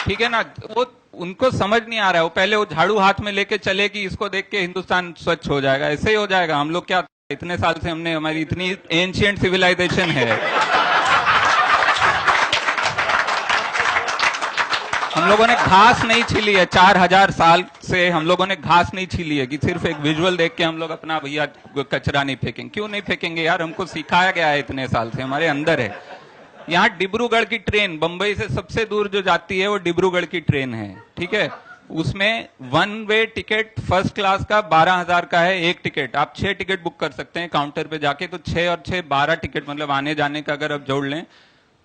ठीक है ना, वो उनको समझ नहीं आ रहा है। वो पहले वो झाड़ू हाथ में लेके चले कि इसको देख के हिंदुस्तान स्वच्छ हो जाएगा, ऐसे ही हो जाएगा। हम लोग क्या इतने साल से हमने, हमारी इतनी एंशिएंट सिविलाइजेशन है, हम लोगों ने घास नहीं छीली है 4000 साल से, हम लोगों ने घास नहीं छीली है कि सिर्फ एक विजुअल देख के हम लोग अपना भैया कचरा नहीं फेंकेंगे। क्यों नहीं फेंकेंगे यार, हमको सिखाया गया है इतने साल से, हमारे अंदर है। यहाँ डिब्रूगढ़ की ट्रेन, बंबई से सबसे दूर जो जाती है वो डिब्रूगढ़ की ट्रेन है, ठीक है। उसमें 1 वे टिकट फर्स्ट क्लास का 12,000 का है एक टिकट। आप 6 टिकट बुक कर सकते हैं काउंटर पे जाके, तो 6 और 6 12 टिकट, मतलब आने जाने का अगर आप जोड़ लें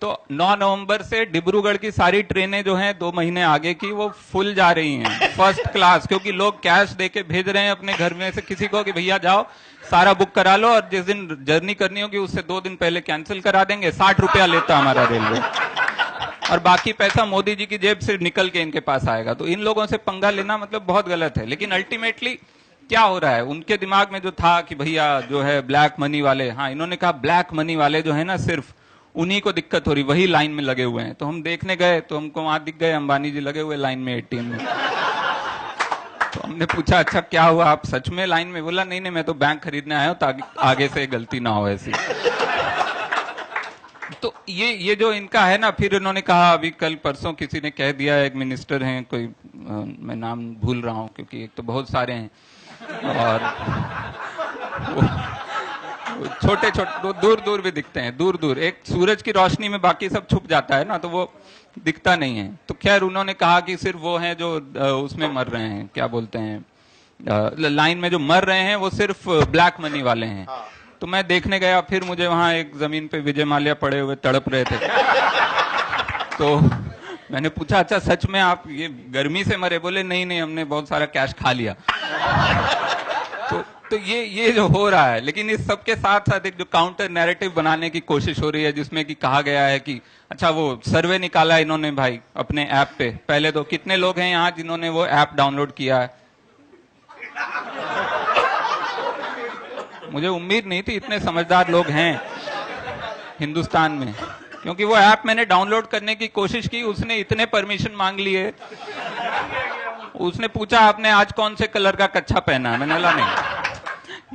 तो 9 नवंबर से डिब्रूगढ़ की सारी ट्रेनें जो हैं 2 महीने आगे की, वो फुल जा रही हैं फर्स्ट क्लास, क्योंकि लोग कैश देके भेज रहे हैं अपने घर में से किसी को कि भैया जाओ सारा बुक करा लो, और जिस दिन जर्नी करनी होगी उससे 2 दिन पहले कैंसिल करा देंगे। 60 रुपया लेता हमारा रेलवे, और बाकी पैसा मोदी जी की जेब से निकल के इनके पास आएगा। तो इन लोगों से पंगा लेना मतलब बहुत गलत है। लेकिन अल्टीमेटली क्या हो रहा है, उनके दिमाग में जो था कि भैया जो है ब्लैक मनी वाले, हाँ इन्होंने कहा ब्लैक मनी वाले जो है ना, सिर्फ उन्हीं को दिक्कत हो रही, वही लाइन में लगे हुए हैं। तो हम देखने गए तो हमको वहां दिख गए अंबानी जी लगे हुए लाइन में एटीएम में। तो हमने पूछा अच्छा क्या हुआ, आप सच में लाइन में? बोला नहीं नहीं, मैं तो बैंक खरीदने आया हूं ताकि आगे से गलती ना हो ऐसी। तो ये जो इनका है ना, फिर इन्होंने कहा अभी कल परसों किसी ने कह दिया, एक मिनिस्टर हैं कोई, मैं नाम भूल रहा हूं क्योंकि एक तो बहुत सारे हैं, और छोटे छोटे दूर दूर भी दिखते हैं, दूर दूर, एक सूरज की रोशनी में बाकी सब छुप जाता है ना, तो वो दिखता नहीं है। तो खैर उन्होंने कहा कि सिर्फ वो हैं जो उसमें मर रहे हैं, क्या बोलते हैं, लाइन में जो मर रहे हैं वो सिर्फ ब्लैक मनी वाले हैं। तो मैं देखने गया, फिर मुझे वहां एक जमीन पे विजय माल्या पड़े हुए तड़प रहे थे। तो मैंने पूछा अच्छा सच में आप ये गर्मी से मरे? बोले नहीं नहीं, हमने बहुत सारा कैश खा लिया। तो ये जो हो रहा है, लेकिन इस सबके साथ साथ एक जो काउंटर नैरेटिव बनाने की कोशिश हो रही है, जिसमें कि कहा गया है कि अच्छा वो सर्वे निकाला इन्होंने भाई अपने ऐप पे, पहले तो कितने लोग हैं यहाँ जिन्होंने वो ऐप डाउनलोड किया है? मुझे उम्मीद नहीं थी इतने समझदार लोग हैं हिंदुस्तान में, क्योंकि वो ऐप मैंने डाउनलोड करने की कोशिश की, उसने इतने परमिशन मांग लिए। उसने पूछा आपने आज कौन से कलर का कच्छा पहना है? मैंने बोला नहीं,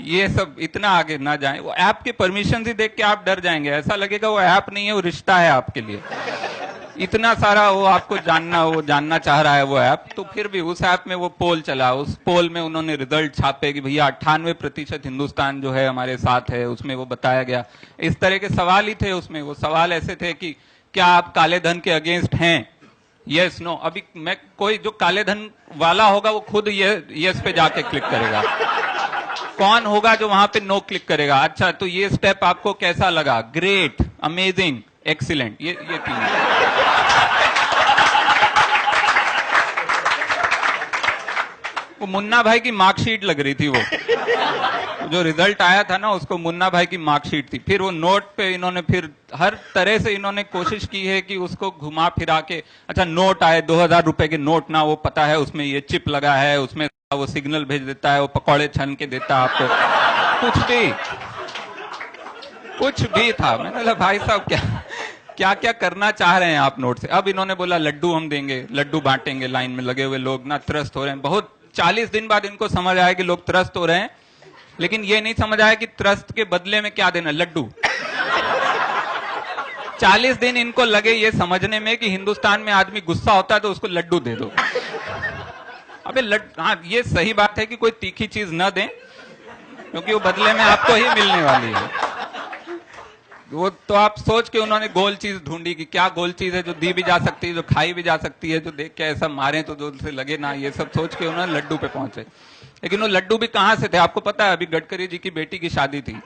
ये सब इतना आगे ना जाए। वो ऐप के परमिशन ही देख के आप डर जाएंगे, ऐसा लगेगा वो ऐप नहीं है, वो रिश्ता है आपके लिए। इतना सारा वो आपको जानना चाह रहा है वो ऐप। तो फिर भी उस ऐप में वो पोल चला, उस पोल में उन्होंने रिजल्ट छापे कि भैया 98% हिंदुस्तान जो है हमारे साथ है। उसमें वो बताया गया, इस तरह के सवाल ही थे उसमें। वो सवाल ऐसे थे कि क्या आप काले धन के अगेंस्ट हैं? Yes no. अभी मैं, कोई जो काले धन वाला होगा वो खुद यस पे जाके क्लिक करेगा, कौन होगा जो वहां पे नो क्लिक करेगा? अच्छा तो ये स्टेप आपको कैसा लगा? ग्रेट, अमेजिंग, एक्सीलेंट, ये 3। वो मुन्ना भाई की मार्कशीट लग रही थी, वो जो रिजल्ट आया था ना उसको मुन्ना भाई की मार्कशीट थी। फिर वो नोट पे इन्होंने फिर हर तरह से इन्होंने कोशिश की है कि उसको घुमा फिरा के, अच्छा नोट आए 2000 रुपए के नोट ना, वो पता है उसमें ये चिप लगा है, उसमें वो सिग्नल भेज देता है, वो पकौड़े छन के देता है आपको, कुछ भी था। मैंने बोला भाई साहब क्या क्या करना चाह रहे हैं आप नोट से? अब इन्होंने बोला लड्डू हम देंगे, लड्डू बांटेंगे। लाइन में लगे हुए लोग ना त्रस्त हो रहे हैं बहुत। 40 दिन बाद इनको समझ आया कि लोग त्रस्त हो रहे हैं, लेकिन ये नहीं समझ आया कि त्रस्त के बदले में क्या देना, लड्डू। 40 दिन इनको लगे ये समझने में कि हिंदुस्तान में आदमी गुस्सा होता है तो उसको लड्डू दे दो। अबे हाँ ये सही बात है कि कोई तीखी चीज न दें, क्योंकि वो बदले में आपको ही मिलने वाली है। वो तो आप सोच के उन्होंने गोल चीज ढूंढी कि क्या गोल चीज है जो दी भी जा सकती है, जो खाई भी जा सकती है, जो देख के ऐसा मारे तो जो से लगे ना, ये सब सोच के उन्होंने लड्डू पे पहुंचे। लेकिन वो लड्डू भी कहां से थे आपको पता है? अभी गडकरी जी की बेटी की शादी थी।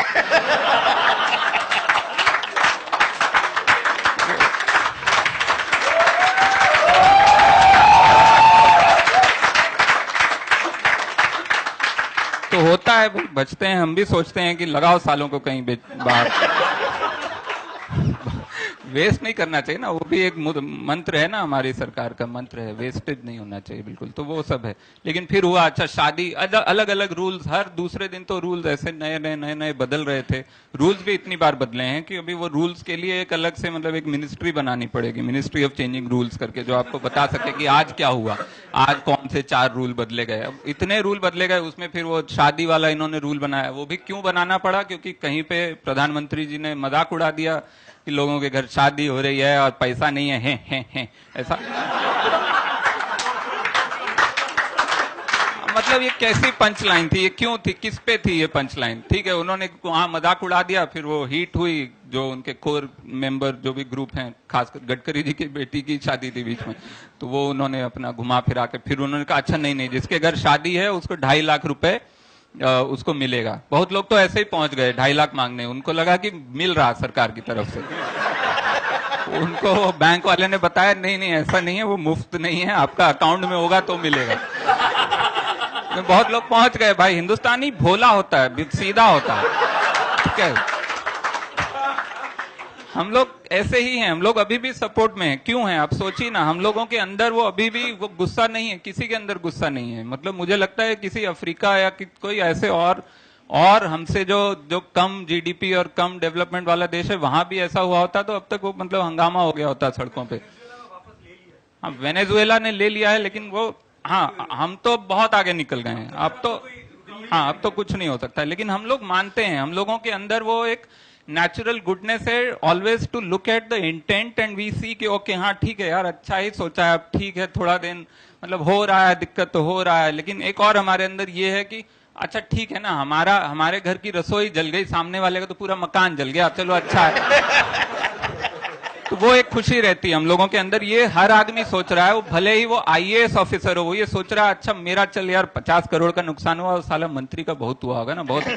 तो होता है, बचते हैं, हम भी सोचते हैं कि लगाओ सालों को कहीं बाहर। वेस्ट नहीं करना चाहिए ना, वो भी एक मंत्र है ना, हमारी सरकार का मंत्र है, वेस्टेज नहीं होना चाहिए बिल्कुल। तो वो सब है। लेकिन फिर हुआ, अच्छा शादी, अलग अलग रूल्स, हर दूसरे दिन तो रूल्स ऐसे नए नए बदल रहे थे। रूल्स भी इतनी बार बदले हैं कि अभी वो रूल्स के लिए एक अलग से मतलब एक मिनिस्ट्री बनानी पड़ेगी, मिनिस्ट्री ऑफ चेंजिंग रूल्स करके, जो आपको बता सके कि आज क्या हुआ, आज कौन से 4 रूल बदले गए। अब इतने रूल बदले गए, उसमें फिर वो शादी वाला इन्होंने रूल बनाया, वो भी क्यों बनाना पड़ा, क्योंकि कहीं पे प्रधानमंत्री जी ने मजाक उड़ा दिया कि लोगों के घर शादी हो रही है और पैसा नहीं है, ऐसा। मतलब ये कैसी पंच लाइन थी, ये क्यों थी, किस पे थी ये पंच लाइन? ठीक है, उन्होंने वहां मजाक उड़ा दिया, फिर वो हिट हुई, जो उनके कोर मेंबर जो भी ग्रुप हैं, खासकर गडकरी जी की बेटी की शादी थी बीच में, तो वो उन्होंने अपना घुमा फिरा के फिर उन्होंने कहा अच्छा नहीं, जिसके घर शादी है उसको 2.5 लाख रुपए उसको मिलेगा। बहुत लोग तो ऐसे ही पहुंच गए 2.5 लाख मांगने, उनको लगा कि मिल रहा सरकार की तरफ से। उनको बैंक वाले ने बताया नहीं ऐसा नहीं है, वो मुफ्त नहीं है, आपका अकाउंट में होगा तो मिलेगा। बहुत लोग पहुंच गए। भाई हिंदुस्तानी भोला होता है, सीधा होता है, ठीक है। हम लोग ऐसे ही हैं, हम लोग अभी भी सपोर्ट में हैं। क्यों हैं आप सोचिए ना, हम लोगों के अंदर वो अभी भी वो गुस्सा नहीं है, किसी के अंदर गुस्सा नहीं है। मतलब मुझे लगता है किसी अफ्रीका या कोई ऐसे और हमसे जो कम जीडीपी और कम डेवलपमेंट वाला देश है, वहां भी ऐसा हुआ होता तो अब तक वो मतलब हंगामा हो गया होता सड़कों पे। हाँ, वेनेजुएला ने ले लिया है, लेकिन वो, हाँ हम तो बहुत आगे निकल गए हैं अब तो। हाँ, अब तो कुछ नहीं हो सकता, लेकिन हम लोग मानते हैं, हम लोगों के अंदर वो एक नेचुरल गुडनेस है, always to look at the intent and we see कि ओके हाँ ठीक है यार, अच्छा ही सोचा है, अब ठीक है, थोड़ा दिन मतलब हो रहा है, दिक्कत तो हो रहा है, लेकिन एक और हमारे अंदर ये है कि अच्छा ठीक है ना, हमारे घर की रसोई जल गई, सामने वाले का तो पूरा मकान जल गया, चलो अच्छा है। तो वो एक खुशी रहती है हम लोगों के अंदर। ये हर आदमी सोच रहा है, वो भले ही वो आईएएस ऑफिसर हो, वो ये सोच रहा है अच्छा मेरा चल यार 50 करोड़ का नुकसान हुआ, साला मंत्री का बहुत हुआ होगा ना, बहुत